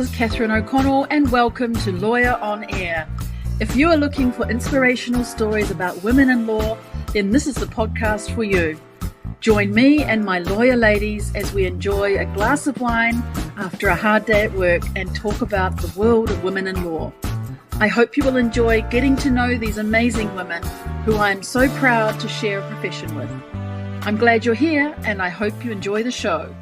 is Catherine O'Connell and welcome to Lawyer on Air. If you are looking for inspirational stories about women in law, then this is the podcast for you. Join me and my lawyer ladies as we enjoy a glass of wine after a hard day at work and talk about the world of women in law. I hope you will enjoy getting to know these amazing women who I am so proud to share a profession with. I'm glad you're here and I hope you enjoy the show.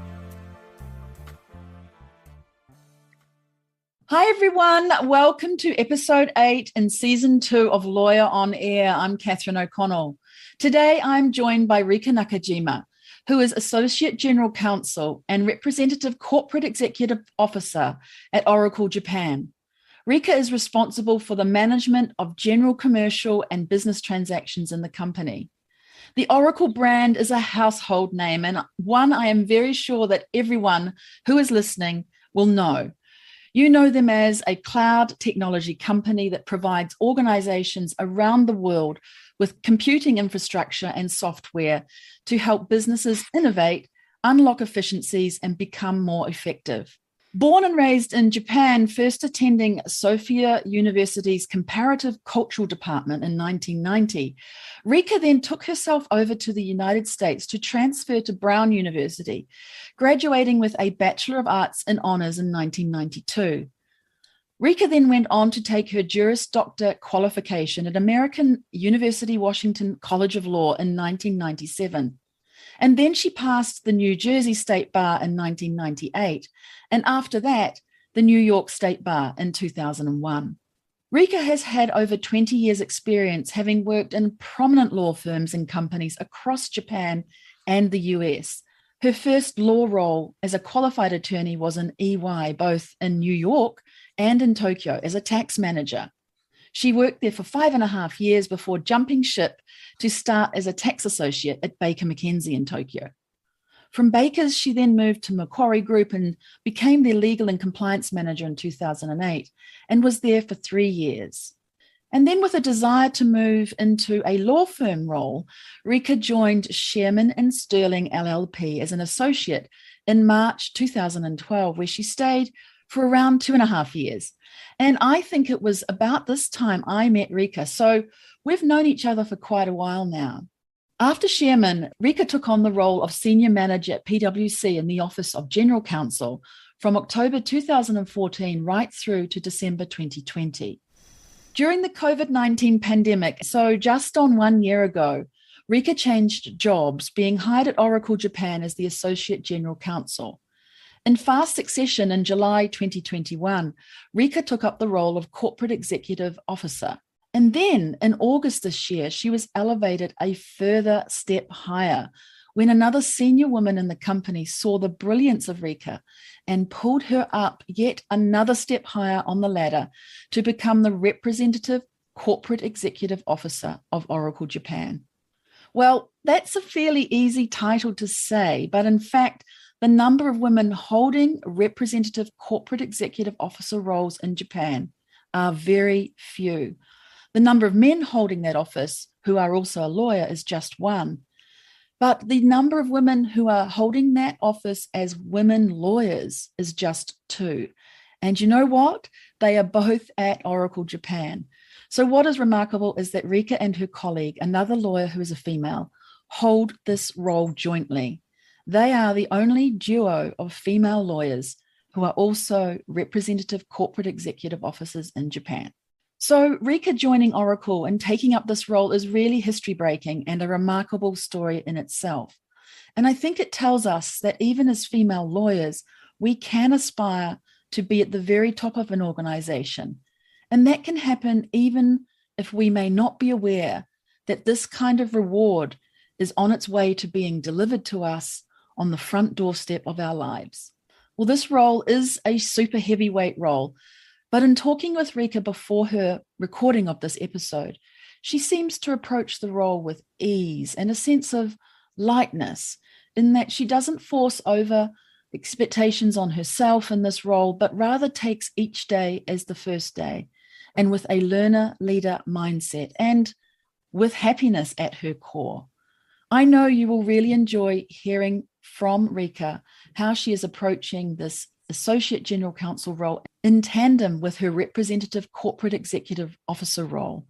Hi everyone, welcome to episode 8 in season 2 of Lawyer on Air. I'm Catherine O'Connell. Today I'm joined by Rika Nakajima, who is Associate General Counsel and Representative Corporate Executive Officer at Oracle Japan. Rika is responsible for the management of general commercial and business transactions in the company. The Oracle brand is a household name and one I am very sure that everyone who is listening will know. You know them as a cloud technology company that provides organizations around the world with computing infrastructure and software to help businesses innovate, unlock efficiencies, and become more effective. Born and raised in Japan, first attending Sophia University's Comparative Cultural Department in 1990, Rika then took herself over to the United States to transfer to Brown University, graduating with a Bachelor of Arts in Honors in 1992. Rika then went on to take her Juris Doctor qualification at American University Washington College of Law in 1997. And then she passed the New Jersey State Bar in 1998, and after that, the New York State Bar in 2001. Rika has had over 20 years' experience having worked in prominent law firms and companies across Japan and the US. Her first law role as a qualified attorney was in EY, both in New York and in Tokyo as a tax manager. She worked there for 5.5 years before jumping ship to start as a tax associate at Baker McKenzie in Tokyo. From Baker's, she then moved to Macquarie Group and became their legal and compliance manager in 2008 and was there for 3 years. And then with a desire to move into a law firm role, Rika joined Sherman and Sterling LLP as an associate in March 2012, where she stayed for around 2.5 years. And I think it was about this time I met Rika. So we've known each other for quite a while now. After Sherman, Rika took on the role of senior manager at PwC in the Office of General Counsel from October 2014 right through to December 2020. During the COVID-19 pandemic, so just on 1 year ago, Rika changed jobs, being hired at Oracle Japan as the Associate General Counsel. In fast succession in July 2021, Rika took up the role of Corporate Executive Officer. And then in August this year, she was elevated a further step higher when another senior woman in the company saw the brilliance of Rika and pulled her up yet another step higher on the ladder to become the Representative Corporate Executive Officer of Oracle Japan. Well, that's a fairly easy title to say, but in fact, the number of women holding representative corporate executive officer roles in Japan are very few. The number of men holding that office, who are also a lawyer, is just 1. But the number of women who are holding that office as women lawyers is just 2. And you know what? They are both at Oracle Japan. So what is remarkable is that Rika and her colleague, another lawyer who is a female, hold this role jointly. They are the only duo of female lawyers who are also representative corporate executive officers in Japan. So Rika joining Oracle and taking up this role is really history-breaking and a remarkable story in itself. And I think it tells us that even as female lawyers, we can aspire to be at the very top of an organization. And that can happen even if we may not be aware that this kind of reward is on its way to being delivered to us on the front doorstep of our lives. Well, this role is a super heavyweight role, but in talking with Rika before her recording of this episode, she seems to approach the role with ease and a sense of lightness in that she doesn't force over expectations on herself in this role, but rather takes each day as the first day and with a learner-leader mindset and with happiness at her core. I know you will really enjoy hearing from Rika how she is approaching this Associate General Counsel role in tandem with her representative corporate executive officer role,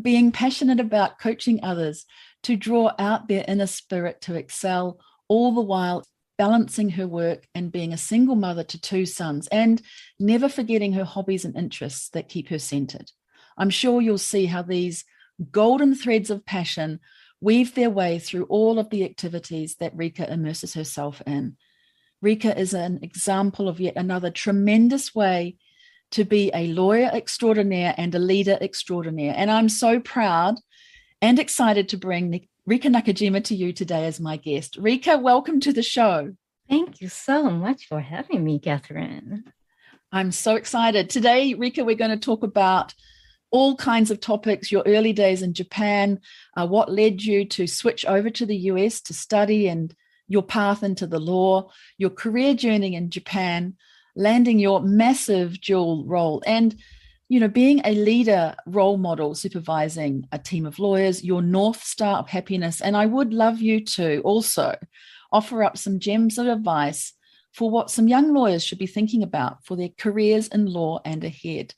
being passionate about coaching others to draw out their inner spirit to excel, all the while balancing her work and being a single mother to 2 sons, and never forgetting her hobbies and interests that keep her centered. I'm sure you'll see how these golden threads of passion weave their way through all of the activities that Rika immerses herself in. Rika is an example of yet another tremendous way to be a lawyer extraordinaire and a leader extraordinaire. And I'm so proud and excited to bring Rika Nakajima to you today as my guest. Rika, welcome to the show. Thank you so much for having me, Catherine. I'm so excited. Today, Rika, we're going to talk about all kinds of topics, your early days in Japan, what led you to switch over to the US to study and your path into the law, your career journey in Japan, landing your massive dual role, and being a leader, role model, supervising a team of lawyers, your North Star of happiness. And I would love you to also offer up some gems of advice for what some young lawyers should be thinking about for their careers in law and ahead.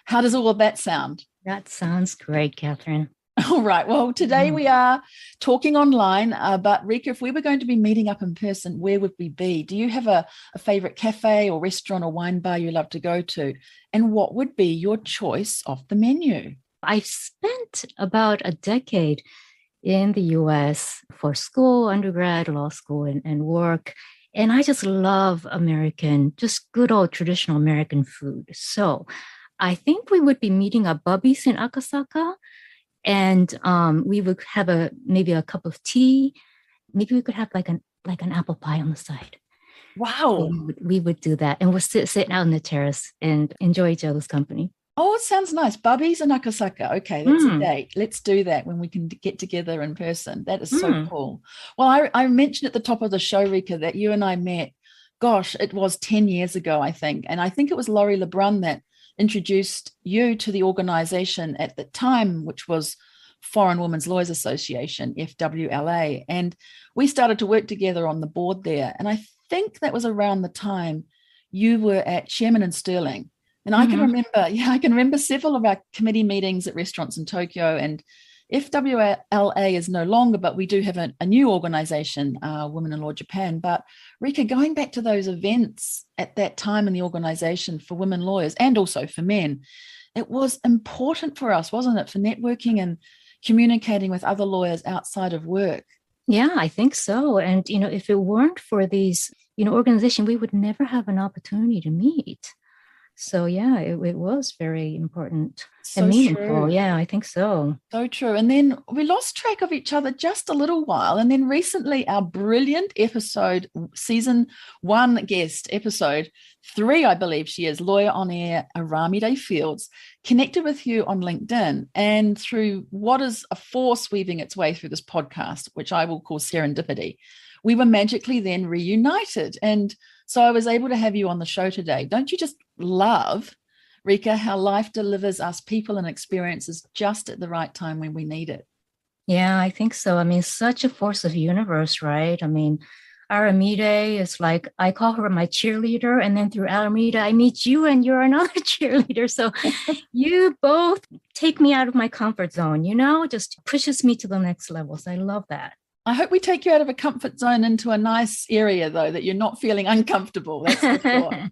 How does all of that sound? That sounds great, Catherine. All right. Well, today we are talking online, but Rika, if we were going to be meeting up in person, where would we be? Do you have a favorite cafe or restaurant or wine bar you love to go to? And what would be your choice of the menu? I've spent about a decade in the US for school, undergrad, law school, and work. And I just love just good old traditional American food. So I think we would be meeting at Bubby's in Akasaka. And we would have maybe a cup of tea. Maybe we could have like an apple pie on the side. Wow. So we would do that. And we'll sit out on the terrace and enjoy each other's company. Oh, it sounds nice. Bubby's in Akasaka. Okay, that's a date. Let's do that when we can get together in person. That is so cool. Well, I mentioned at the top of the show, Rika, that you and I met, gosh, it was 10 years ago, I think. And I think it was Laurie Lebrun that introduced you to the organization at the time, which was Foreign Women's Lawyers Association, FWLA. And we started to work together on the board there. And I think that was around the time you were at Sherman and Sterling. And I can remember several of our committee meetings at restaurants in Tokyo, and FWLA is no longer, but we do have a new organization, Women in Law Japan. But Rika, going back to those events at that time in the organization for women lawyers and also for men, it was important for us, wasn't it, for networking and communicating with other lawyers outside of work? Yeah, I think so. And, if it weren't for these, organization, we would never have an opportunity to meet. So, yeah, it was very important and meaningful. True. Yeah, I think so. So true. And then we lost track of each other just a little while. And then recently, our brilliant episode, season 1 guest, episode 3, I believe she is, lawyer on air, Aramide Fields, connected with you on LinkedIn. And through what is a force weaving its way through this podcast, which I will call serendipity, we were magically then reunited. And so I was able to have you on the show today. Don't you just love, Rika, how life delivers us people and experiences just at the right time when we need it? Yeah, I think so. I mean, such a force of universe, right? I mean, Aramide is like, I call her my cheerleader. And then through Aramide, I meet you and you're another cheerleader. So you both take me out of my comfort zone, just pushes me to the next level. So I love that. I hope we take you out of a comfort zone into a nice area, though, that you're not feeling uncomfortable. That's for sure.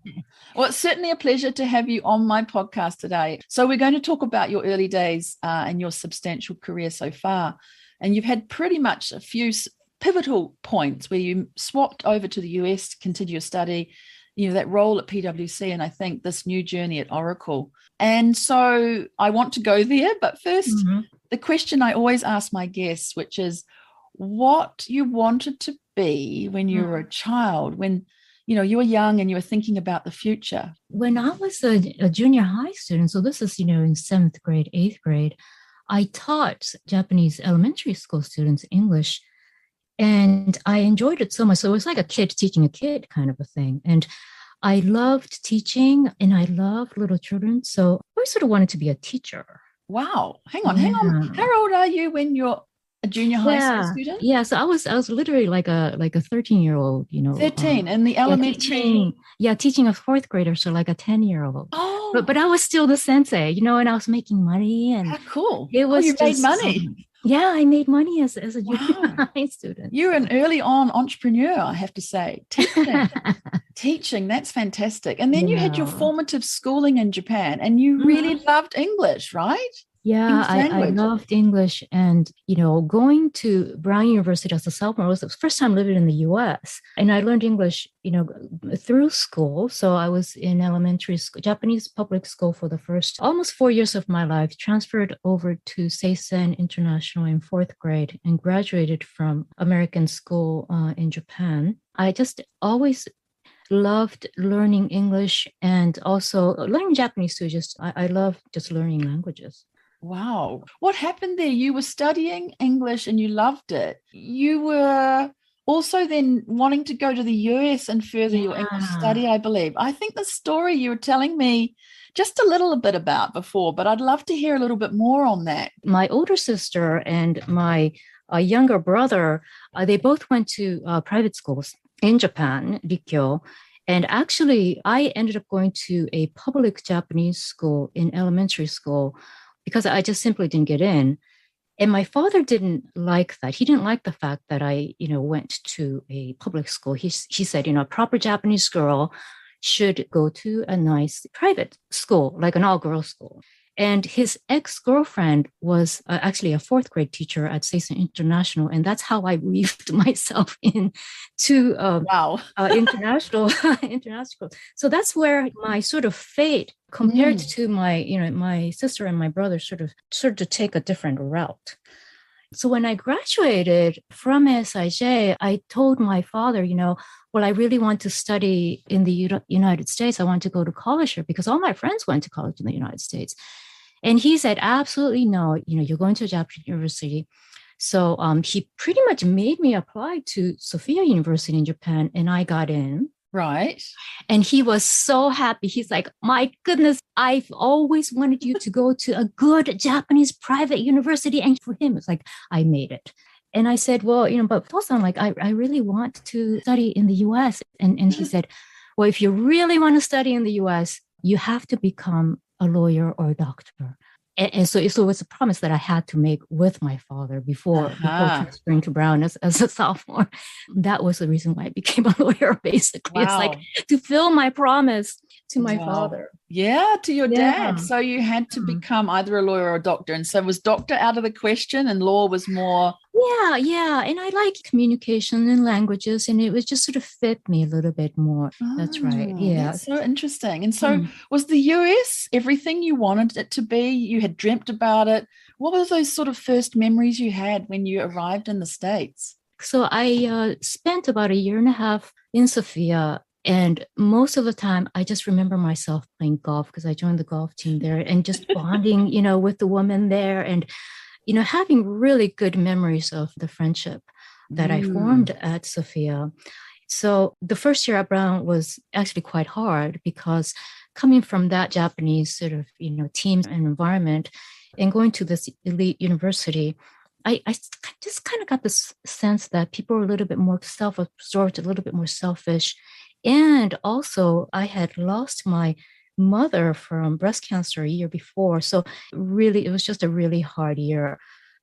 Well, it's certainly a pleasure to have you on my podcast today. So we're going to talk about your early days and your substantial career so far. And you've had pretty much a few pivotal points where you swapped over to the US to continue your study, that role at PwC, and I think this new journey at Oracle. And so I want to go there. But first, the question I always ask my guests, which is, what you wanted to be when you were a child, when you were young and you were thinking about the future. When I was a junior high student, so this is in 7th grade, 8th grade, I taught Japanese elementary school students English, and I enjoyed it so much. So it was like a kid teaching a kid kind of a thing. And I loved teaching and I loved little children, so I sort of wanted to be a teacher. Wow. Hang on. How old are you when you're a junior high school Yeah. student? Yeah. So I was literally like a 13-year-old, 13 in the yeah, elementary. teaching a fourth grader, so like a 10-year-old. But Oh, I was still the sensei, and I was making money and how cool. it Oh, was you made just money. yeah, I made money as a junior Wow. high student. You're So an early on entrepreneur, I have to say. Teaching, that's fantastic. And then you had your yeah. formative schooling in Japan and you really Mhm. loved English, right? Yeah, English I language. loved English and, going to Brown University as a sophomore was the first time living in the US. And I learned English, through school. So I was in elementary school, Japanese public school for the first almost 4 years of my life, transferred over to Seisen International in fourth grade and graduated from American school in Japan. I just always loved learning English and also learning Japanese too. I love just learning languages. Wow. What happened there? You were studying English and you loved it. You were also then wanting to go to the US and further your English Yeah. study, I believe. I think the story you were telling me just a little bit about before, but I'd love to hear a little bit more on that. My older sister and my younger brother, they both went to private schools in Japan, Rikyo. And actually, I ended up going to a public Japanese school in elementary school because I just simply didn't get in. And my father didn't like that. He didn't like the fact that I, went to a public school. He said, a proper Japanese girl should go to a nice private school, like an all-girls school. And his ex-girlfriend was actually a fourth grade teacher at Seisen International. And that's how I weaved myself in to Wow. international international. So that's where my sort of fate compared Mm, to my sister and my brother sort of take a different route. So when I graduated from SIJ, I told my father, well, I really want to study in the United States. I want to go to college here because all my friends went to college in the United States. And he said, absolutely no, you're going to a Japanese university. So he pretty much made me apply to Sophia University in Japan, and I got in. right. And he was so happy. He's like, my goodness, I've always wanted you to go to a good Japanese private university. And for him, it's like, I made it. And I said, well, but Tosan, like, I really want to study in the US. And he said, well, if you really want to study in the US, you have to become a lawyer or a doctor. And so it was a promise that I had to make with my father before Aha. transferring to Brown as a sophomore. That was the reason why I became a lawyer, basically. It's like Wow. to fill my promise to my Wow. father. Yeah, to your dad. Yeah. So you had to Hmm. become either a lawyer or a doctor. And so was doctor out of the question and law was more. Yeah, yeah. And I like communication and languages, and it was just sort of fit me a little bit more. That's right. Oh, Yeah. that's so interesting. And so Hmm. was the US everything you wanted it to be? You had dreamt about it. What were those sort of first memories you had when you arrived in the States? So I spent about a year and a half in Sofia. And most of the time, I just remember myself playing golf because I joined the golf team there and just bonding, with the women there and, having really good memories of the friendship that I Mm, formed at Sofia. So the first year at Brown was actually quite hard because coming from that Japanese sort of, team and environment and going to this elite university, I just kind of got this sense that people were a little bit more self-absorbed, a little bit more selfish. And also, I had lost my mother from breast cancer a year before. So really, it was just a really hard year.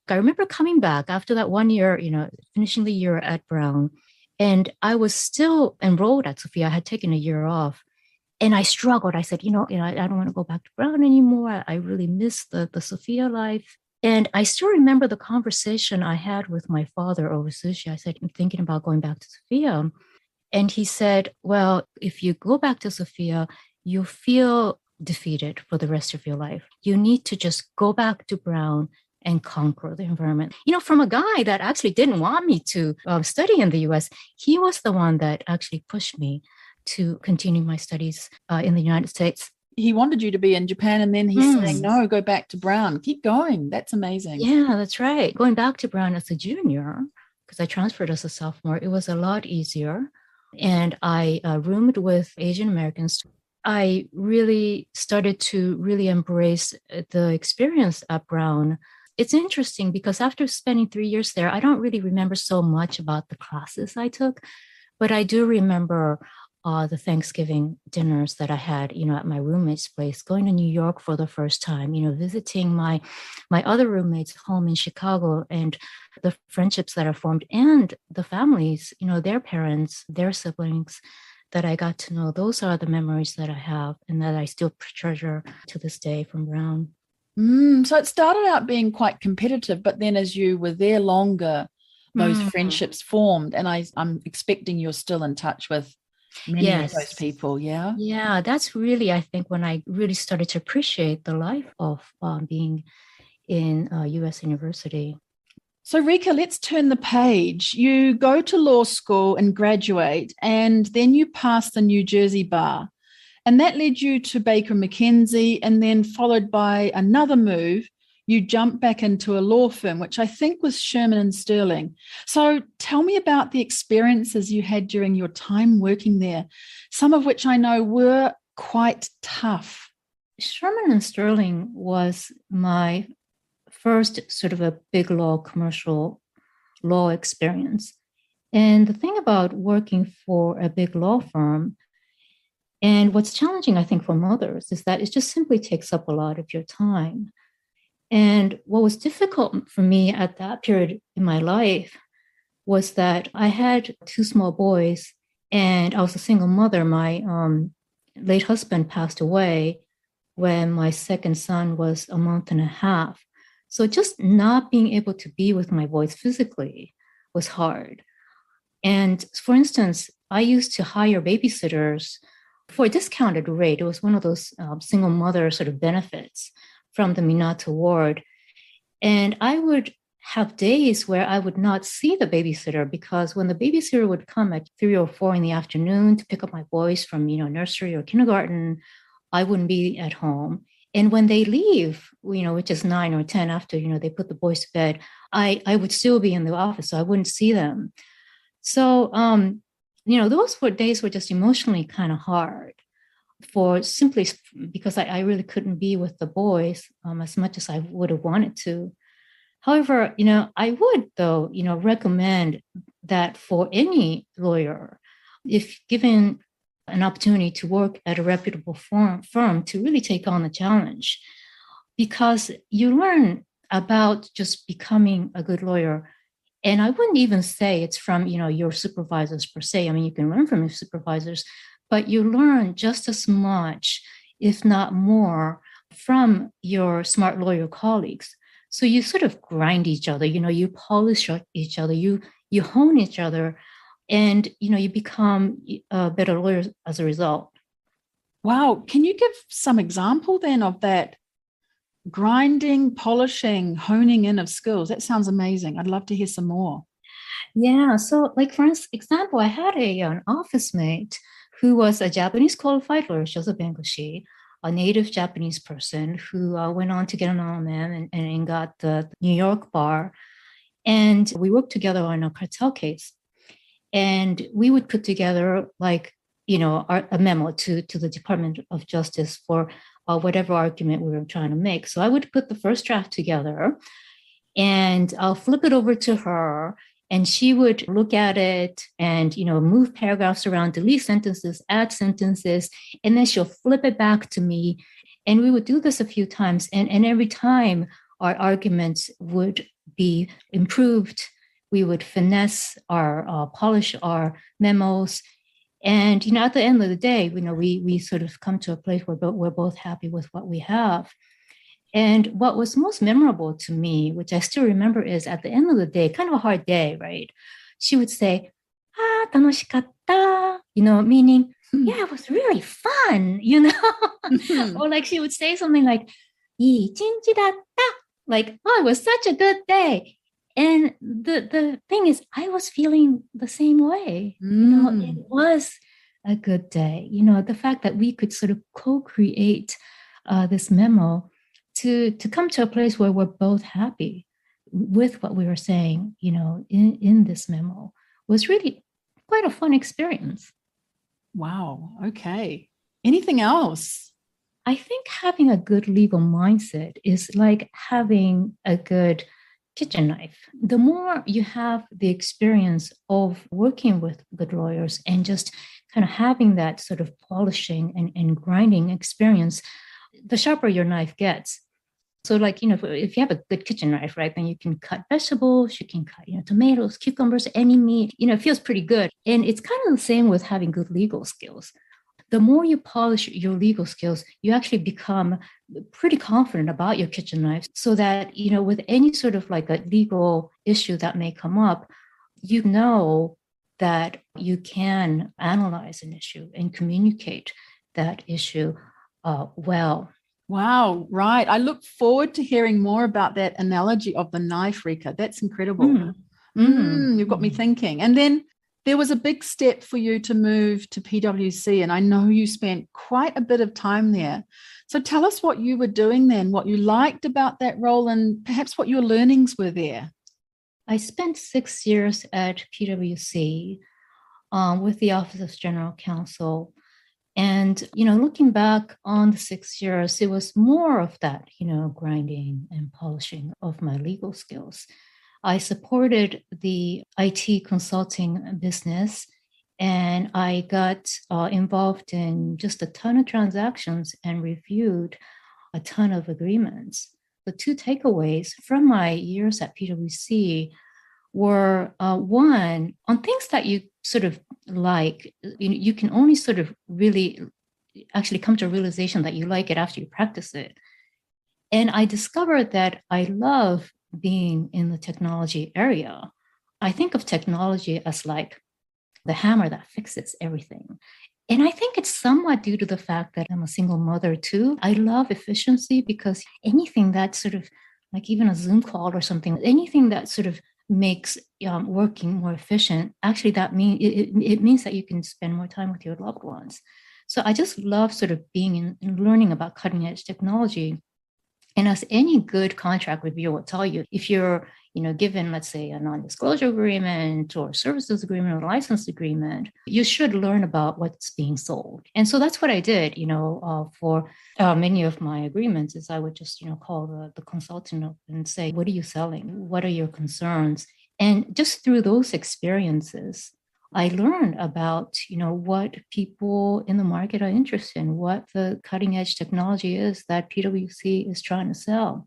I remember coming back after that one year, finishing the year at Brown, and I was still enrolled at Sophia. I had taken a year off. And I struggled. I said, I don't want to go back to Brown anymore. I really miss the Sophia life. And I still remember the conversation I had with my father over sushi. I said, I'm thinking about going back to Sophia. And he said, well, if you go back to Sophia, you feel defeated for the rest of your life. You need to just go back to Brown and conquer the environment. From a guy that actually didn't want me to study in the US, he was the one that actually pushed me to continue my studies in the United States. he wanted you to be in Japan and then he's saying, Mm. no, go back to Brown. Keep going. That's amazing. Yeah, that's right. Going back to Brown as a junior, because I transferred as a sophomore, it was a lot easier. And I roomed with Asian Americans. I really started to really embrace the experience at Brown. it's interesting because after spending 3 years there, I don't really remember so much about the classes I took, but I do remember the Thanksgiving dinners that I had, at my roommate's place, going to New York for the first time, visiting my other roommates home in Chicago, and the friendships that are formed, and the families, their parents, their siblings that I got to know. Those are the memories that I have and that I still treasure to this day from Brown. So it started out being quite competitive, but then as you were there longer, those friendships formed. And I'm expecting you're still in touch with many of those Yes. people. Yeah. Yeah, that's really, I think, when I really started to appreciate the life of being in US university. So, Rika, let's turn the page. You go to law school and graduate, and then you pass the New Jersey bar. And that led you to Baker McKenzie, and then followed by another move. You jump back into a law firm, which I think was Sherman and Sterling. So tell me about the experiences you had during your time working there, some of which I know were quite tough. Sherman and Sterling was my first sort of a big law, commercial law experience. And the thing about working for a big law firm, and what's challenging, I think, for mothers, is that it just simply takes up a lot of your time. And what was difficult for me at that period in my life was that I had two small boys and I was a single mother. My late husband passed away when my second son was a month and a half. So just not being able to be with my boys physically was hard. And for instance, I used to hire babysitters for a discounted rate. It was one of those single mother sort of benefits from the Minato ward. And I would have days where I would not see the babysitter because when the babysitter would come at 3 or 4 in the afternoon to pick up my boys from, nursery or kindergarten, I wouldn't be at home. And when they leave, which is 9 or 10 after, they put the boys to bed, I would still be in the office, so I wouldn't see them. So, those days were just emotionally kind of hard for simply because I really couldn't be with the boys as much as I would have wanted to. However, I would, though, recommend that for any lawyer, if given an opportunity to work at a reputable firm, to really take on the challenge, because you learn about just becoming a good lawyer. And I wouldn't even say it's from, your supervisors per se. I mean, you can learn from your supervisors, but you learn just as much, if not more, from your smart lawyer colleagues. So you sort of grind each other, you polish each other, you hone each other, and, you become better lawyers as a result. Wow. Can you give some example then of that grinding, polishing, honing in of skills? That sounds amazing. I'd love to hear some more. Yeah. So like, for example, I had an office mate who was a Japanese qualified lawyer. She was a bengoshi, a native Japanese person who went on to get an LLM and got the New York bar. And we worked together on a cartel case. And we would put together a memo to the Department of Justice for whatever argument we were trying to make. So I would put the first draft together and I'll flip it over to her and she would look at it and, move paragraphs around, delete sentences, add sentences, and then she'll flip it back to me. And we would do this a few times. And every time our arguments would be improved. We would finesse polish our memos. And, at the end of the day, we sort of come to a place where we're both happy with what we have. And what was most memorable to me, which I still remember, is at the end of the day, kind of a hard day, right? She would say, tanoshikatta, meaning, yeah, it was really fun, or like she would say something like, ii ichinchi datta, like, oh, it was such a good day. And the thing is, I was feeling the same way. It was a good day. The fact that we could sort of co-create this memo to come to a place where we're both happy with what we were saying, in this memo was really quite a fun experience. Wow. Okay. Anything else? I think having a good legal mindset is like having a good kitchen knife. The more you have the experience of working with good lawyers and just kind of having that sort of polishing and grinding experience, the sharper your knife gets. So like, if you have a good kitchen knife, right, then you can cut vegetables, you can cut, tomatoes, cucumbers, any meat, it feels pretty good. And it's kind of the same with having good legal skills. The more you polish your legal skills, you actually become pretty confident about your kitchen knives so that, with any sort of like a legal issue that may come up, you know that you can analyze an issue and communicate that issue well. Wow, right. I look forward to hearing more about that analogy of the knife, Rika. That's incredible. You've got me thinking. And then there was a big step for you to move to PwC, and I know you spent quite a bit of time there. So tell us what you were doing then, what you liked about that role, and perhaps what your learnings were there. I spent 6 years at PwC with the Office of General Counsel. And, looking back on the 6 years, it was more of that, grinding and polishing of my legal skills. I supported the IT consulting business, and I got involved in just a ton of transactions and reviewed a ton of agreements. The two takeaways from my years at PwC were one, on things that you sort of like, you can only sort of really actually come to a realization that you like it after you practice it. And I discovered that I love being in the technology area. I think of technology as like the hammer that fixes everything. And I think it's somewhat due to the fact that I'm a single mother too. I love efficiency because anything that sort of like even a Zoom call or something, anything that sort of makes working more efficient, actually that it means that you can spend more time with your loved ones. So I just love sort of being in learning about cutting edge technology. And as any good contract reviewer will tell you, if you're given, let's say, a non-disclosure agreement or services agreement or license agreement, you should learn about what's being sold. And so that's what I did, for many of my agreements is I would just, call the consultant up and say, what are you selling? What are your concerns? And just through those experiences, I learned about, what people in the market are interested in, what the cutting edge technology is that PwC is trying to sell.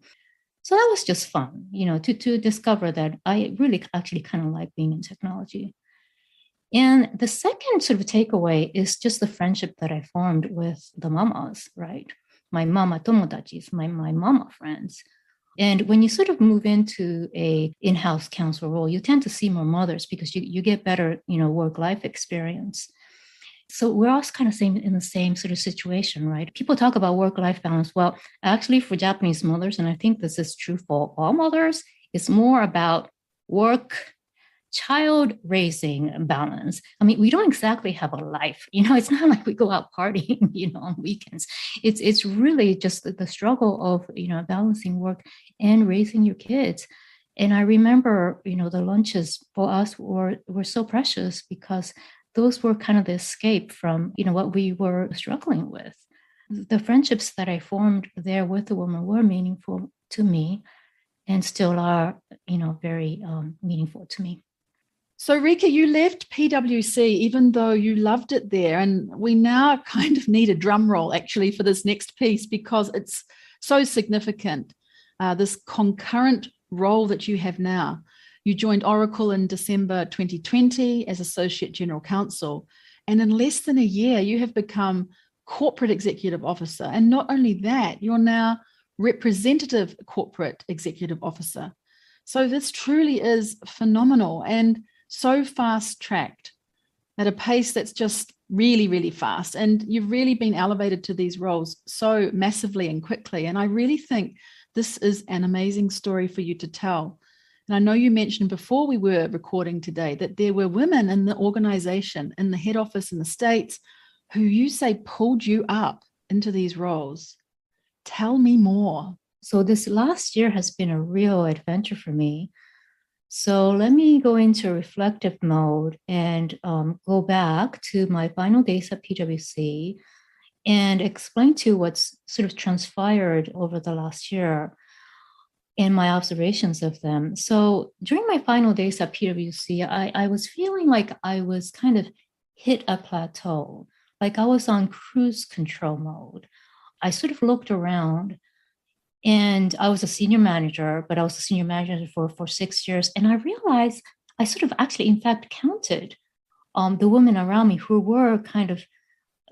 So that was just fun, to discover that I really actually kind of like being in technology. And the second sort of takeaway is just the friendship that I formed with the mamas, right? My mama tomodachis, my mama friends. And when you sort of move into a in-house counsel role, you tend to see more mothers because you get better, work-life experience. So we're all kind of in the same sort of situation, right? People talk about work-life balance. Well, actually for Japanese mothers, and I think this is true for all mothers, it's more about work, child raising balance. I mean, we don't exactly have a life, it's not like we go out partying, on weekends. It's really just the struggle of, balancing work and raising your kids. And I remember, the lunches for us were so precious because those were kind of the escape from, what we were struggling with. The friendships that I formed there with the woman were meaningful to me and still are, very meaningful to me. So, Rika, you left PwC even though you loved it there. And we now kind of need a drum roll actually for this next piece because it's so significant, this concurrent role that you have now. You joined Oracle in December 2020 as Associate General Counsel. And in less than a year, you have become Corporate Executive Officer. And not only that, you're now Representative Corporate Executive Officer. So this truly is phenomenal and so fast-tracked at a pace that's just really, really fast. And you've really been elevated to these roles so massively and quickly. And I really think this is an amazing story for you to tell. And I know you mentioned before we were recording today that there were women in the organization, in the head office in the States, who you say pulled you up into these roles. Tell me more. So this last year has been a real adventure for me. So let me go into reflective mode and go back to my final days at PwC and explain to what's sort of transpired over the last year and my observations of them. So during my final days at PwC, I was feeling like I was kind of hit a plateau, like I was on cruise control mode. I sort of looked around, and I was a senior manager, but I was a senior manager for 6 years. And I realized I sort of actually, in fact, counted the women around me who were kind of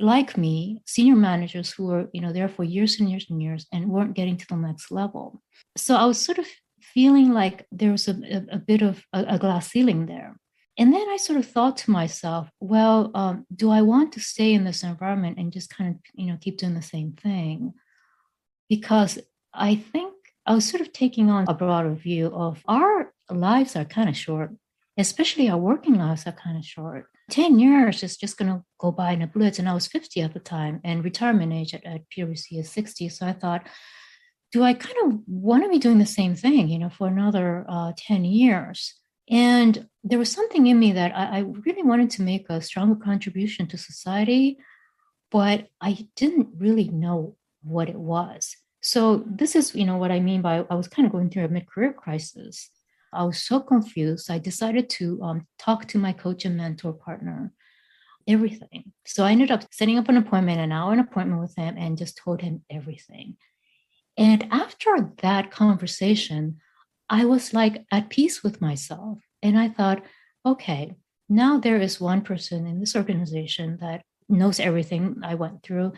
like me, senior managers who were, there for years and years and years and weren't getting to the next level. So I was sort of feeling like there was a bit of a glass ceiling there. And then I sort of thought to myself, well, do I want to stay in this environment and just kind of, keep doing the same thing? Because I think I was sort of taking on a broader view of our lives are kind of short, especially our working lives are kind of short. 10 years is just going to go by in a blitz. And I was 50 at the time, and retirement age at PwC is 60. So I thought, do I kind of want to be doing the same thing, for another 10 years? And there was something in me that I really wanted to make a stronger contribution to society, but I didn't really know what it was. So this is, what I mean by I was kind of going through a mid-career crisis. I was so confused. I decided to talk to my coach and mentor partner, everything. So I ended up setting up an hour appointment with him, and just told him everything. And after that conversation, I was like at peace with myself. And I thought, okay, now there is one person in this organization that knows everything I went through,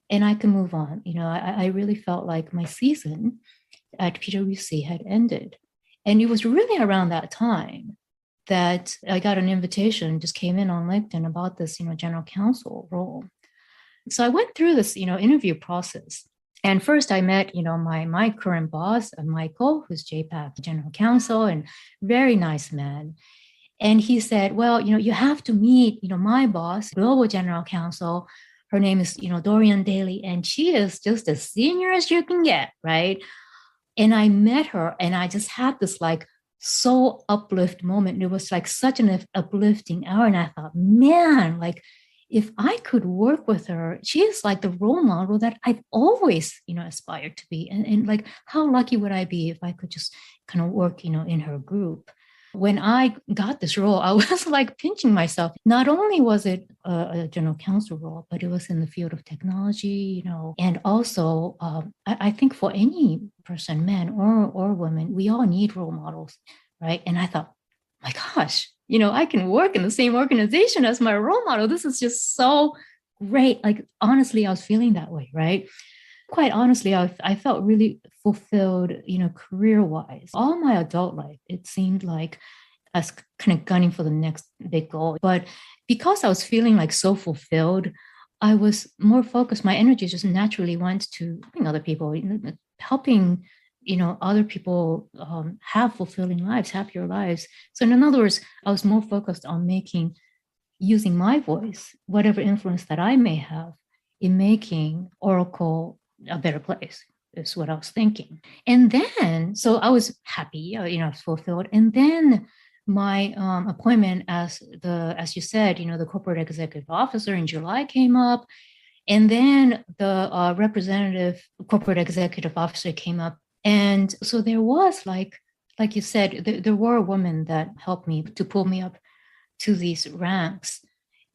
and I can move on. I really felt like my season at PwC had ended. And it was really around that time that I got an invitation, just came in on LinkedIn about this, general counsel role. So I went through this, interview process. And first I met, my current boss, Michael, who's JPAC general counsel, and very nice man. And he said, well, you have to meet, my boss, global general counsel. Her name is, Dorian Daly, and she is just as senior as you can get, right? And I met her, and I just had this like so uplift moment. It was like such an uplifting hour. And I thought, man, like if I could work with her, she is like the role model that I've always, aspired to be. And like, how lucky would I be if I could just kind of work, in her group? When I got this role, I was like pinching myself. Not only was it a general counsel role, but it was in the field of technology, and also I think for any person, men or women, we all need role models, right? And I thought, my gosh, I can work in the same organization as my role model. This is just so great. Like, honestly, I was feeling that way, right? Quite honestly, I felt really fulfilled, career-wise. All my adult life, it seemed like I was kind of gunning for the next big goal. But because I was feeling like so fulfilled, I was more focused. My energy just naturally went to helping other people, helping, other people have fulfilling lives, happier lives. So in other words, I was more focused on using my voice, whatever influence that I may have, in making Oracle a better place, is what I was thinking. And then, so I was happy, fulfilled. And then my appointment as you said, the corporate executive officer in July came up. And then the representative corporate executive officer came up. And so there was like you said, there were women that helped me to pull me up to these ranks.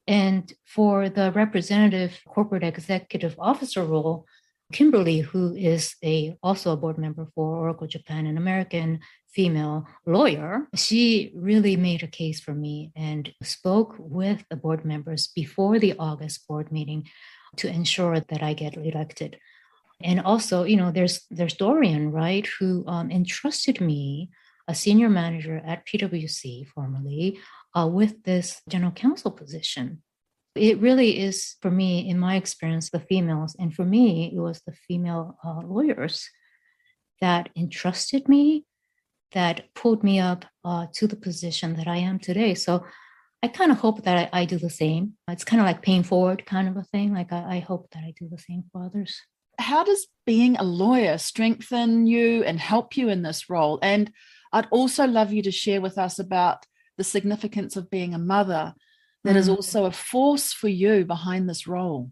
And for the representative corporate executive officer role, Kimberly, who is also a board member for Oracle Japan, an American female lawyer, she really made a case for me and spoke with the board members before the August board meeting to ensure that I get elected. And also, there's Dorian, right, who entrusted me, a senior manager at PwC formerly, with this general counsel position. It really is, for me, in my experience, the females. And for me, it was the female lawyers that entrusted me, that pulled me up to the position that I am today. So I kind of hope that I do the same. It's kind of like paying forward kind of a thing. Like I hope that I do the same for others. How does being a lawyer strengthen you and help you in this role? And I'd also love you to share with us about the significance of being a mother that is also a force for you behind this role.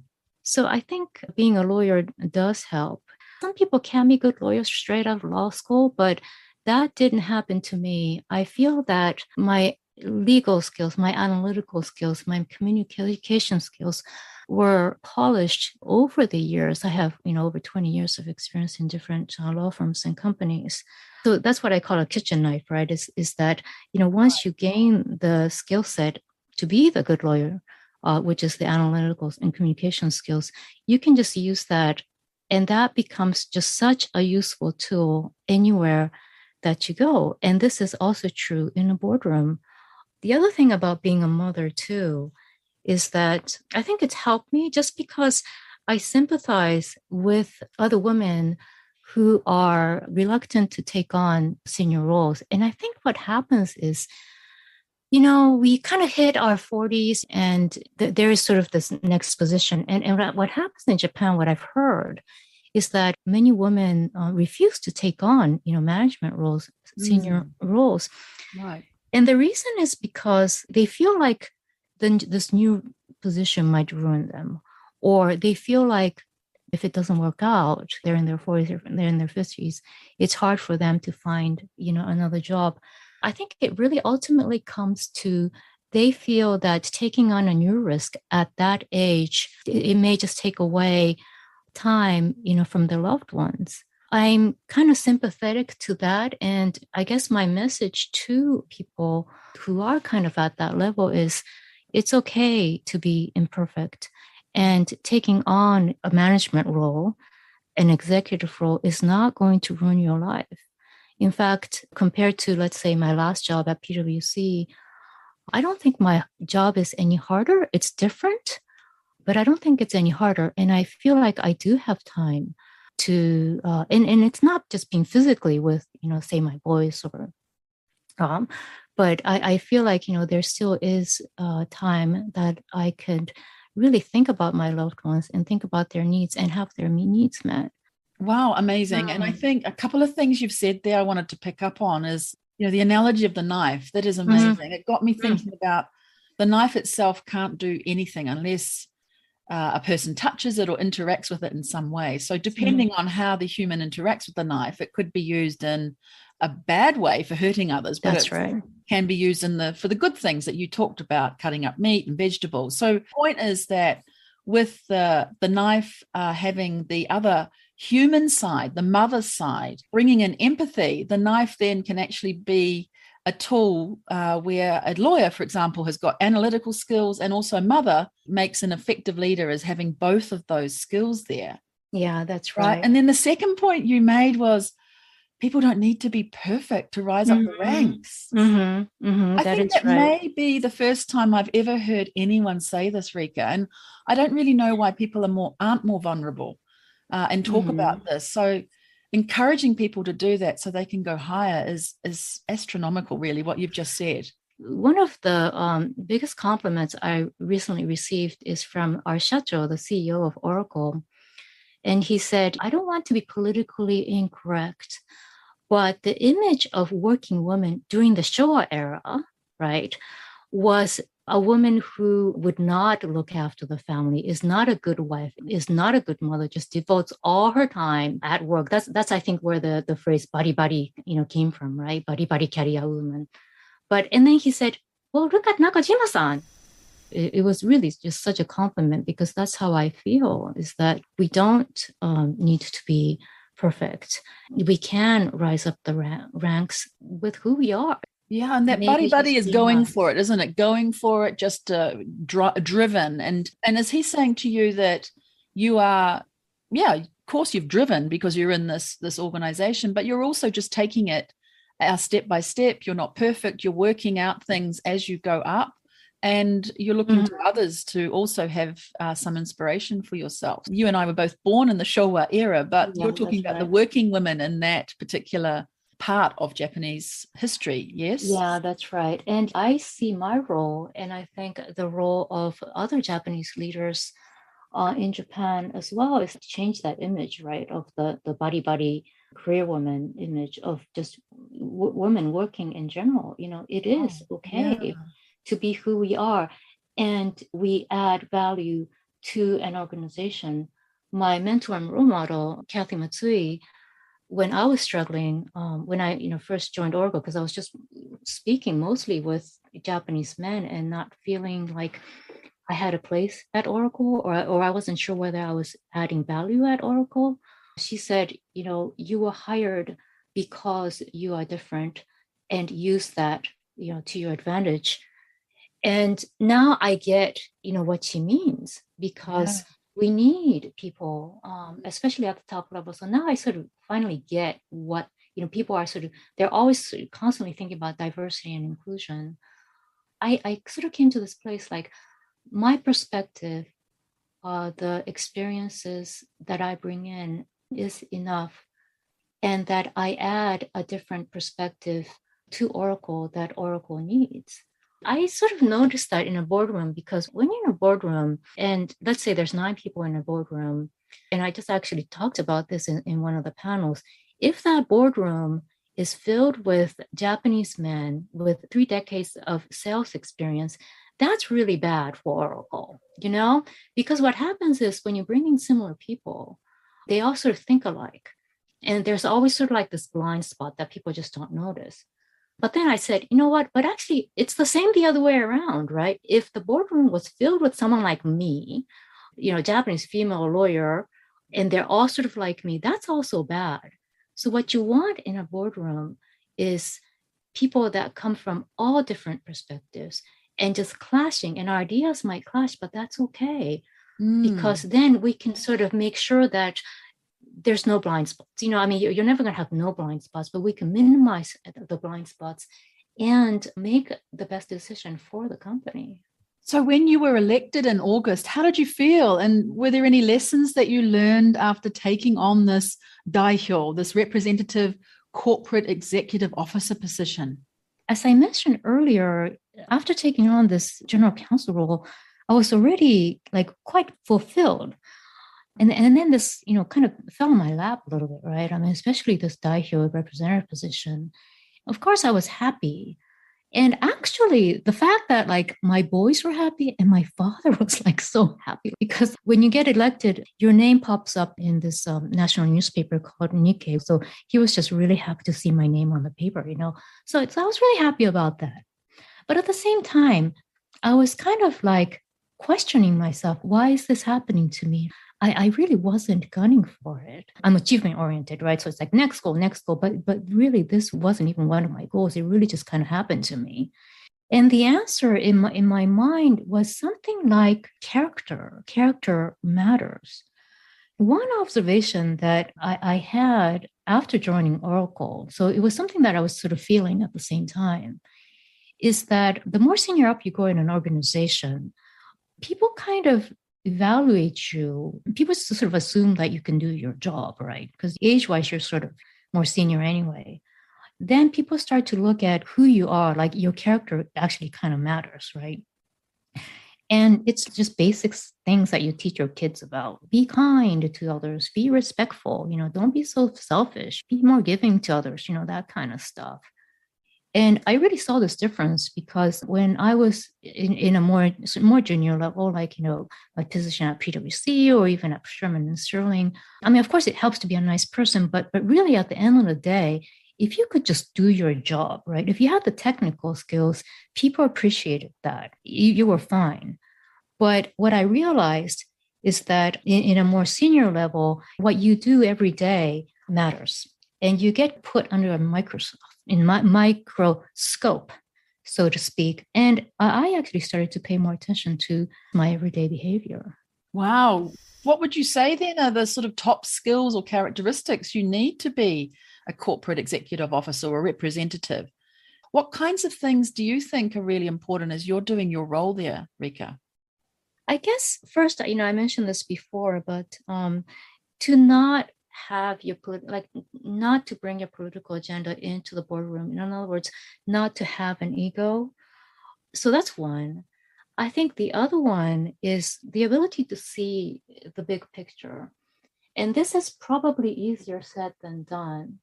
So I think being a lawyer does help. Some people can be good lawyers straight out of law school, but that didn't happen to me. I feel that my legal skills, my analytical skills, my communication skills were polished over the years. I have, over 20 years of experience in different law firms and companies. So that's what I call a kitchen knife, right? Is that, once you gain the skill set to be the good lawyer, which is the analytical and communication skills, you can just use that. And that becomes just such a useful tool anywhere that you go. And this is also true in a boardroom. The other thing about being a mother, too, is that I think it's helped me just because I sympathize with other women who are reluctant to take on senior roles. And I think what happens is, we kind of hit our 40s and there is sort of this next position. And what happens in Japan, what I've heard, is that many women refuse to take on, management roles, senior roles. Right. And the reason is because they feel like this new position might ruin them, or they feel like if it doesn't work out, they're in their 40s or they're in their 50s, it's hard for them to find, another job. I think it really ultimately comes to they feel that taking on a new risk at that age, it may just take away time, from their loved ones. I'm kind of sympathetic to that. And I guess my message to people who are kind of at that level is it's okay to be imperfect. And taking on a management role, an executive role, is not going to ruin your life. In fact, compared to, let's say, my last job at PwC, I don't think my job is any harder. It's different, but I don't think it's any harder. And I feel like I do have time to, and it's not just being physically with, say my boys or, but I feel like, there still is time that I could really think about my loved ones and think about their needs and have their needs met. Wow, amazing. And I think a couple of things you've said there I wanted to pick up on is, the analogy of the knife. That is amazing. It got me thinking about the knife itself can't do anything unless a person touches it or interacts with it in some way. So depending on how the human interacts with the knife, it could be used in a bad way for hurting others, but That's right. Can be used for the good things that you talked about, cutting up meat and vegetables. So the point is that with the knife having the other human side, the mother side, bringing in empathy, the knife then can actually be a tool where a lawyer, for example, has got analytical skills, and also mother makes an effective leader as having both of those skills there. Yeah, that's right. And then the second point you made was people don't need to be perfect to rise up the ranks. I think that may be the first time I've ever heard anyone say this, Rika, and I don't really know why people aren't more vulnerable and talk about this. So encouraging people to do that so they can go higher is astronomical, really, what you've just said. One of the biggest compliments I recently received is from our Shacho, the CEO of Oracle. And he said, I don't want to be politically incorrect, but the image of working women during the Showa era, right, was a woman who would not look after the family, is not a good wife, is not a good mother, just devotes all her time at work. That's I think where the phrase bari bari, came from, right? Bari bari career woman. And then he said, well, look at Nakajima-san. It was really just such a compliment, because that's how I feel, is that we don't need to be perfect. We can rise up the ranks with who we are. Yeah, and that buddy is going for it, isn't it? Going for it, just driven. And is he saying to you that you are, of course you've driven because you're in this organization, but you're also just taking it step by step. You're not perfect. You're working out things as you go up, and you're looking to others to also have some inspiration for yourself. You and I were both born in the Showa era, but you're talking about the working women in that particular part of Japanese history, yes? Yeah, that's right. And I see my role, and I think the role of other Japanese leaders in Japan as well, is to change that image, right, of the body career woman image of just women working in general. It is okay to be who we are, and we add value to an organization. My mentor and role model, Kathy Matsui, when I was struggling, when I first joined Oracle, because I was just speaking mostly with Japanese men and not feeling like I had a place at Oracle, or I wasn't sure whether I was adding value at Oracle. She said, you were hired because you are different, and use that, to your advantage. And now I get, what she means, because we need people, especially at the top level. So now I sort of finally get what, people are they're always sort of constantly thinking about diversity and inclusion. I sort of came to this place like my perspective, the experiences that I bring in is enough, and that I add a different perspective to Oracle that Oracle needs. I sort of noticed that in a boardroom, because when you're in a boardroom, and let's say there's 9 people in a boardroom, and I just actually talked about this in one of the panels, if that boardroom is filled with Japanese men with 3 decades of sales experience, that's really bad for Oracle, because what happens is when you bring in similar people, they all sort of think alike. And there's always sort of like this blind spot that people just don't notice. But then I said, you know what? But actually, it's the same the other way around, right? If the boardroom was filled with someone like me, Japanese female lawyer, and they're all sort of like me, that's also bad. So what you want in a boardroom is people that come from all different perspectives and just clashing, and our ideas might clash, but that's okay. Because then we can sort of make sure that there's no blind spots. You're never going to have no blind spots, but we can minimize the blind spots and make the best decision for the company. So when you were elected in August, how did you feel? And were there any lessons that you learned after taking on this daihyo, this representative corporate executive officer position? As I mentioned earlier, after taking on this general counsel role, I was already like quite fulfilled. And then this, kind of fell in my lap a little bit, right? Especially this daihyo representative position. Of course, I was happy. And actually, the fact that like my boys were happy and my father was like so happy, because when you get elected, your name pops up in this national newspaper called Nikkei. So he was just really happy to see my name on the paper, So I was really happy about that. But at the same time, I was kind of like questioning myself, why is this happening to me? I really wasn't gunning for it. I'm achievement oriented, right? So it's like next goal. But really, this wasn't even one of my goals. It really just kind of happened to me. And the answer in my mind was something like character. Character matters. One observation that I had after joining Oracle, so it was something that I was sort of feeling at the same time, is that the more senior up you go in an organization, people kind of evaluate you. People sort of assume that you can do your job, right? Because age-wise, you're sort of more senior anyway. Then people start to look at who you are, like your character actually kind of matters, right? And it's just basic things that you teach your kids about. Be kind to others, be respectful, don't be so selfish, be more giving to others, that kind of stuff. And I really saw this difference because when I was in a more junior level, like, my position at PwC or even at Sherman and Sterling, of course, it helps to be a nice person, but really at the end of the day, if you could just do your job, right? If you had the technical skills, people appreciated that. You were fine. But what I realized is that in a more senior level, what you do every day matters. And you get put under a microscope, so to speak. And I actually started to pay more attention to my everyday behavior. Wow. What would you say then are the sort of top skills or characteristics you need to be a corporate executive officer or representative? What kinds of things do you think are really important as you're doing your role there, Rika? I guess first, I mentioned this before, but to not have your not to bring your political agenda into the boardroom. In other words, not to have an ego. So that's one. I think the other one is the ability to see the big picture. And this is probably easier said than done.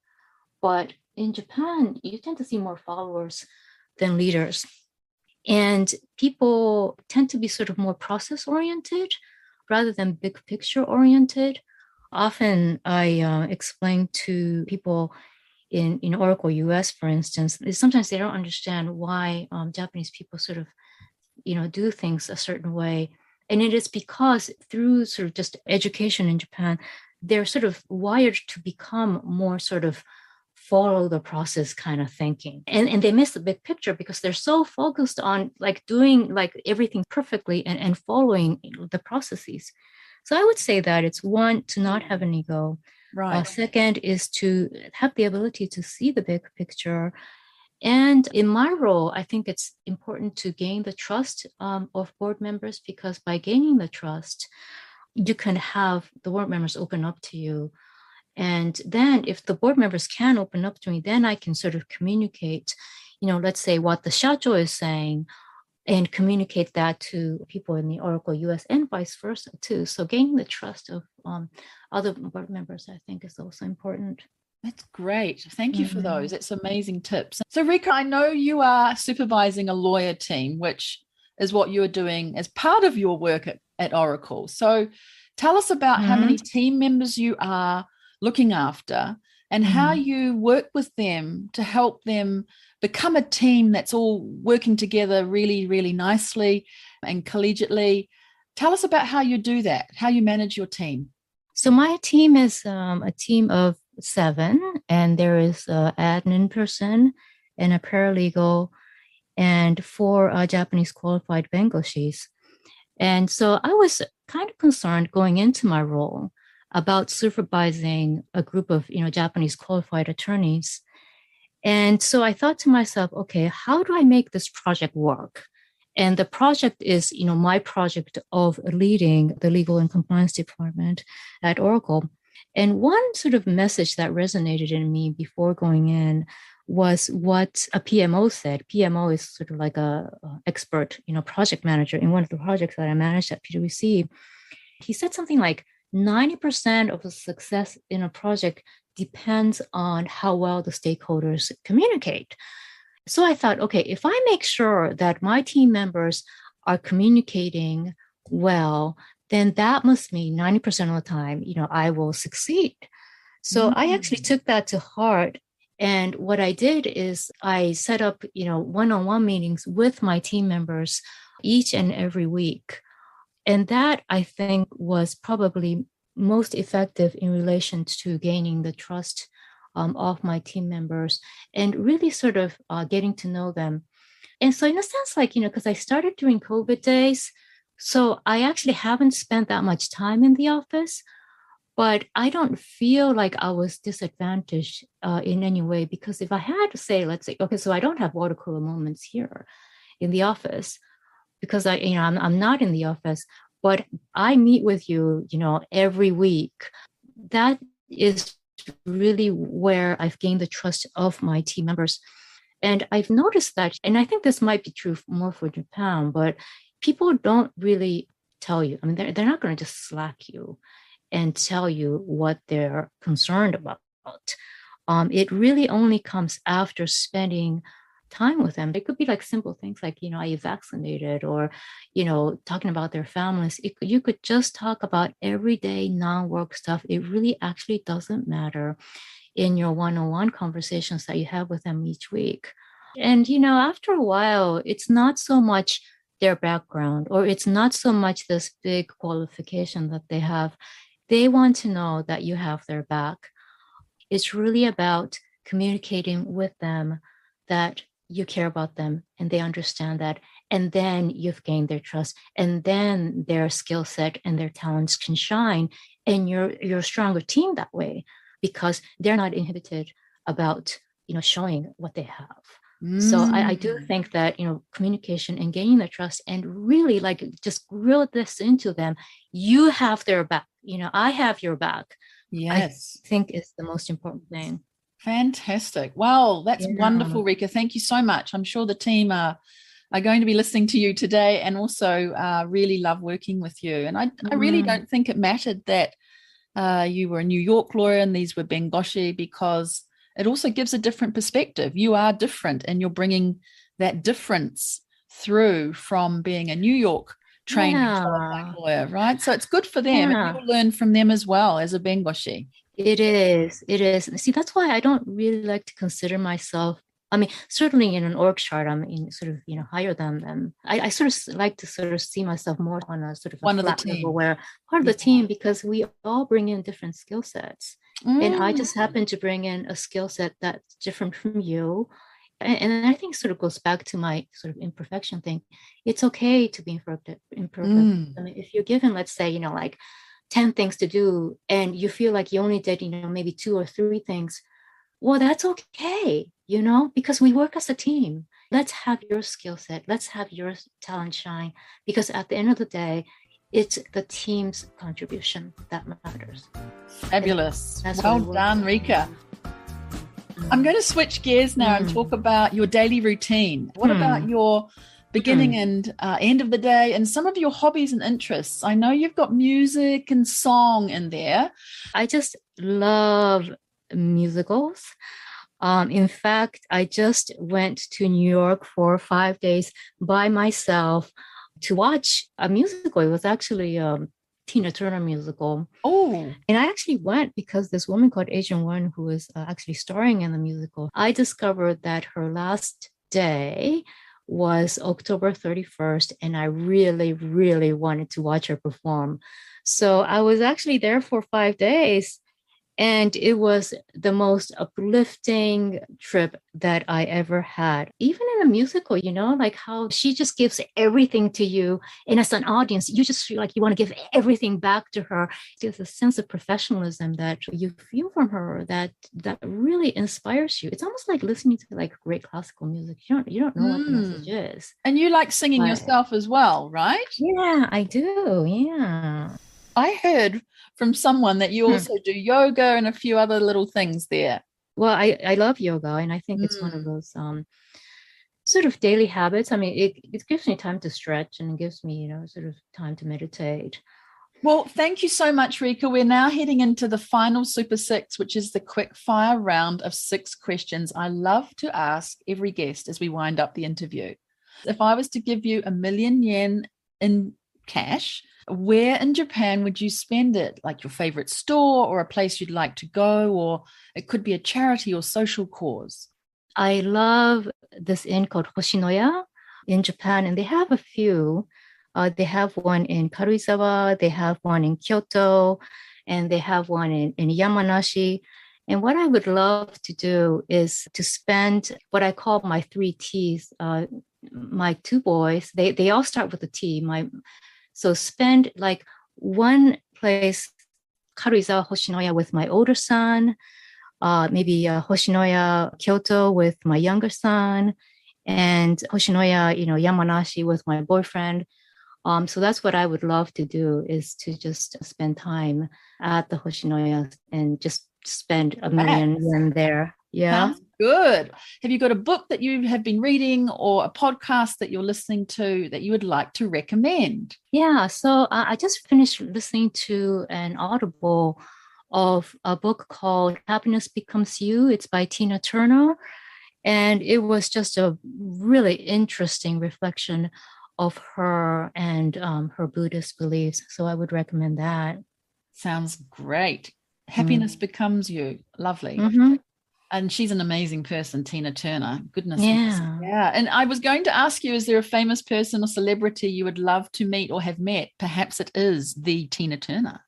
But in Japan, you tend to see more followers than leaders. And people tend to be sort of more process oriented. rather than big picture oriented. Often I explain to people in Oracle US, for instance, sometimes they don't understand why Japanese people sort of, do things a certain way. And it is because through sort of just education in Japan, they're sort of wired to become more sort of follow the process kind of thinking. And they miss the big picture because they're so focused on like doing like everything perfectly and following the processes. So I would say that it's one, to not have an ego. Right. Second is to have the ability to see the big picture. And in my role, I think it's important to gain the trust of board members, because by gaining the trust, you can have the board members open up to you. And then if the board members can open up to me, then I can sort of communicate, let's say what the shacho is saying, and communicate that to people in the Oracle US and vice versa too. So gaining the trust of other board members, I think, is also important. That's great. Thank you for those. That's amazing tips. So Rika, I know you are supervising a lawyer team, which is what you are doing as part of your work at Oracle. So tell us about how many team members you are looking after and how you work with them to help them become a team that's all working together really, really nicely and collegiately. Tell us about how you do that, how you manage your team. So my team is a team of 7, and there is an admin person and a paralegal and 4 Japanese qualified bengoshis. And so I was kind of concerned going into my role about supervising a group of, Japanese qualified attorneys. And so I thought to myself, okay, how do I make this project work? And the project is, my project of leading the legal and compliance department at Oracle. And one sort of message that resonated in me before going in was what a PMO said. PMO is sort of like a expert, project manager in one of the projects that I managed at PwC. He said something like 90% of the success in a project depends on how well the stakeholders communicate. So I thought, okay, if I make sure that my team members are communicating well, then that must mean 90% of the time, I will succeed. So I actually took that to heart. And what I did is I set up, one-on-one meetings with my team members each and every week. And that, I think, was probably most effective in relation to gaining the trust of my team members and really sort of getting to know them. And so in a sense, like, because I started during COVID days, so I actually haven't spent that much time in the office, but I don't feel like I was disadvantaged in any way, because if I had to say, let's say, okay, so I don't have water cooler moments here in the office because I'm not in the office, but I meet with you, every week. That is really where I've gained the trust of my team members. And I've noticed that, and I think this might be true more for Japan, but people don't really tell you. I mean, they're not going to just slack you and tell you what they're concerned about. It really only comes after spending time with them. It could be like simple things like, are you vaccinated, or, talking about their families. You could just talk about everyday non-work stuff. It really actually doesn't matter in your one-on-one conversations that you have with them each week. And, after a while, it's not so much their background, or it's not so much this big qualification that they have. They want to know that you have their back. It's really about communicating with them that you care about them and they understand that. And then you've gained their trust, and then their skill set and their talents can shine. And you're a stronger team that way, because they're not inhibited about, showing what they have. So I do think that, communication and gaining their trust, and really like just grill this into them. You have their back, I have your back. Yes. I think is the most important thing. Fantastic. Wow, that's wonderful, Rika. Thank you so much. I'm sure the team are going to be listening to you today, and also really love working with you. And I really don't think it mattered that you were a New York lawyer and these were Bengoshi, because it also gives a different perspective. You are different, and you're bringing that difference through from being a New York trained and Yeah. qualified lawyer, right? So it's good for them, and Yeah. you'll learn from them as well as a bengoshi. It is. It is. See, that's why I don't really like to consider myself. I mean, certainly in an org chart, I'm in sort of, higher than them. I sort of like to sort of see myself more on a sort of a One of the flat level team. where part of the team, because we all bring in different skill sets. And I just Mm. happen to bring in a skill set that's different from you. And I think sort of goes back to my sort of imperfection thing. It's okay to be imperfect. I mean, if you're given, let's say, like 10 things to do and you feel like you only did, maybe 2 or 3 things, well, that's okay, because we work as a team. Let's have your skill set. Let's have your talent shine, because at the end of the day, it's the team's contribution that matters. Fabulous. Well done, Rika. I'm going to switch gears now and talk about your daily routine. What about your beginning and end of the day and some of your hobbies and interests? I know you've got music and song in there. I just love musicals. In fact, I just went to New York for 5 days by myself to watch a musical. It was actually a Tina Turner musical. Oh. And I actually went because this woman called Asian One, who was actually starring in the musical, I discovered that her last day was October 31st, and I really, really wanted to watch her perform. So I was actually there for 5 days, and it was the most uplifting trip that I ever had. Even in a musical, like how she just gives everything to you. And as an audience, you just feel like you want to give everything back to her. There's a sense of professionalism that you feel from her that really inspires you. It's almost like listening to like great classical music. You don't know what the message is. And you like singing yourself as well, right? Yeah, I do. Yeah. I heard from someone that you also do yoga and a few other little things there. Well, I love yoga, and I think it's one of those sort of daily habits. I mean, it gives me time to stretch, and it gives me, sort of time to meditate. Well, thank you so much, Rika. We're now heading into the final Super 6, which is the quick fire round of 6 questions I love to ask every guest as we wind up the interview. If I was to give you 1,000,000 yen in cash, where in Japan would you spend it? Like your favorite store or a place you'd like to go, or it could be a charity or social cause. I love this inn called Hoshinoya in Japan, and they have a few. They have one in Karuizawa, they have one in Kyoto, and they have one in Yamanashi. And what I would love to do is to spend what I call my 3 T's. My 2 boys, they all start with a T. So spend like one place, Karuizawa Hoshinoya with my older son, maybe Hoshinoya Kyoto with my younger son, and Hoshinoya, Yamanashi with my boyfriend. So that's what I would love to do, is to just spend time at the Hoshinoya and just spend 1,000,000 yen there. Yeah. Sounds good. Have you got a book that you have been reading or a podcast that you're listening to that you would like to recommend? Yeah. So I just finished listening to an Audible of a book called Happiness Becomes You. It's by Tina Turner. And it was just a really interesting reflection of her and her Buddhist beliefs. So I would recommend that. Sounds great. Happiness Becomes You. Lovely. And she's an amazing person, Tina Turner. Goodness. Yeah. Yeah. And I was going to ask you, is there a famous person or celebrity you would love to meet or have met? Perhaps it is the Tina Turner.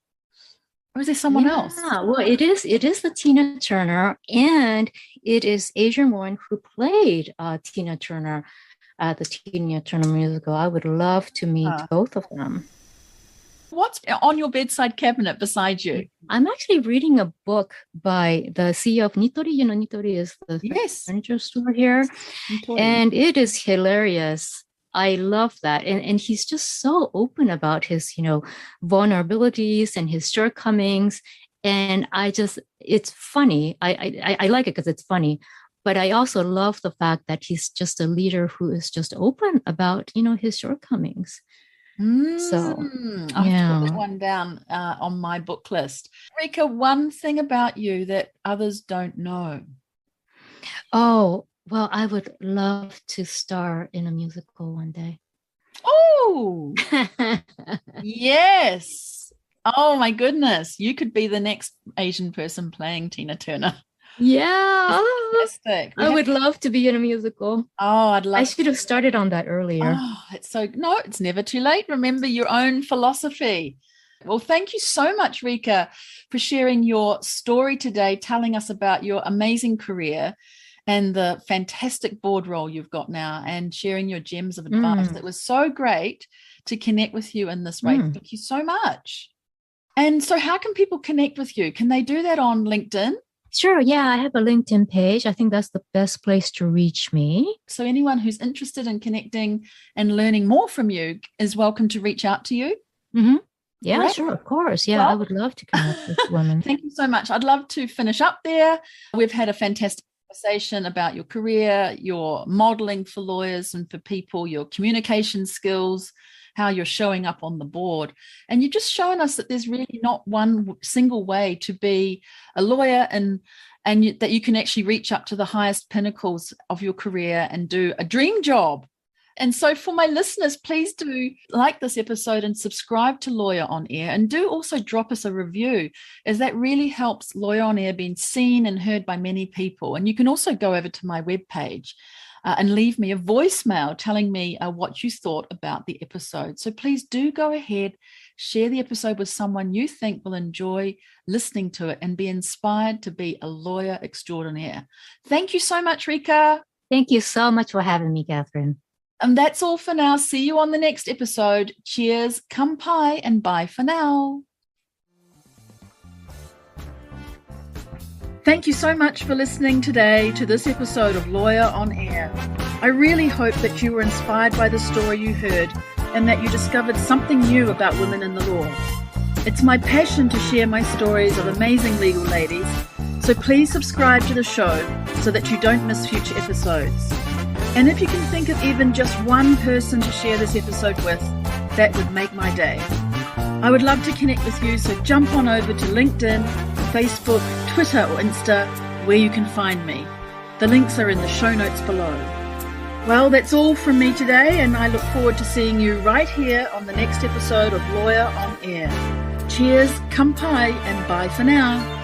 Or is there someone else? Well, it is the Tina Turner, and it is Adrian Warren who played Tina Turner at the Tina Turner musical. I would love to meet both of them. What's on your bedside cabinet beside you? I'm actually reading a book by the CEO of Nitori. Nitori is the furniture store here. Nitori. And it is hilarious. I love that. And he's just so open about his, vulnerabilities and his shortcomings. And it's funny. I like it because it's funny. But I also love the fact that he's just a leader who is just open about, his shortcomings. So I'll have to put that one down on my book list. Rika, one thing about you that others don't know. Oh, well, I would love to star in a musical one day. Oh, yes. Oh, my goodness. You could be the next Asian person playing Tina Turner. Yeah. Fantastic. I would love to be in a musical. Oh, I'd love I should have started on that earlier. Oh, it's never too late. Remember your own philosophy. Well, thank you so much, Rika, for sharing your story today, telling us about your amazing career and the fantastic board role you've got now, and sharing your gems of advice. It was so great to connect with you in this way. Thank you so much. And so how can people connect with you? Can they do that on LinkedIn? Sure. Yeah, I have a LinkedIn page. I think that's the best place to reach me. So anyone who's interested in connecting and learning more from you is welcome to reach out to you. Mm-hmm. Yeah, Great. Sure. Of course. Yeah, I would love to connect with women. Thank you so much. I'd love to finish up there. We've had a fantastic conversation about your career, your modeling for lawyers and for people, your communication skills, how you're showing up on the board. And you're just showing us that there's really not one single way to be a lawyer, and that you can actually reach up to the highest pinnacles of your career and do a dream job. And so for my listeners, please do like this episode and subscribe to Lawyer on Air, and do also drop us a review, as that really helps Lawyer on Air being seen and heard by many people. And you can also go over to my webpage and leave me a voicemail telling me what you thought about the episode. So please do go ahead, share the episode with someone you think will enjoy listening to it and be inspired to be a lawyer extraordinaire. Thank you so much, Rika. Thank you so much for having me, Catherine. And that's all for now. See you on the next episode. Cheers, kampai, and bye for now. Thank you so much for listening today to this episode of Lawyer on Air. I really hope that you were inspired by the story you heard, and that you discovered something new about women in the law. It's my passion to share my stories of amazing legal ladies, so please subscribe to the show so that you don't miss future episodes. And if you can think of even just one person to share this episode with, that would make my day. I would love to connect with you, so jump on over to LinkedIn, Facebook, Twitter or Insta, where you can find me. The links are in the show notes below. Well, that's all from me today, and I look forward to seeing you right here on the next episode of Lawyer on Air. Cheers, kampai, and bye for now.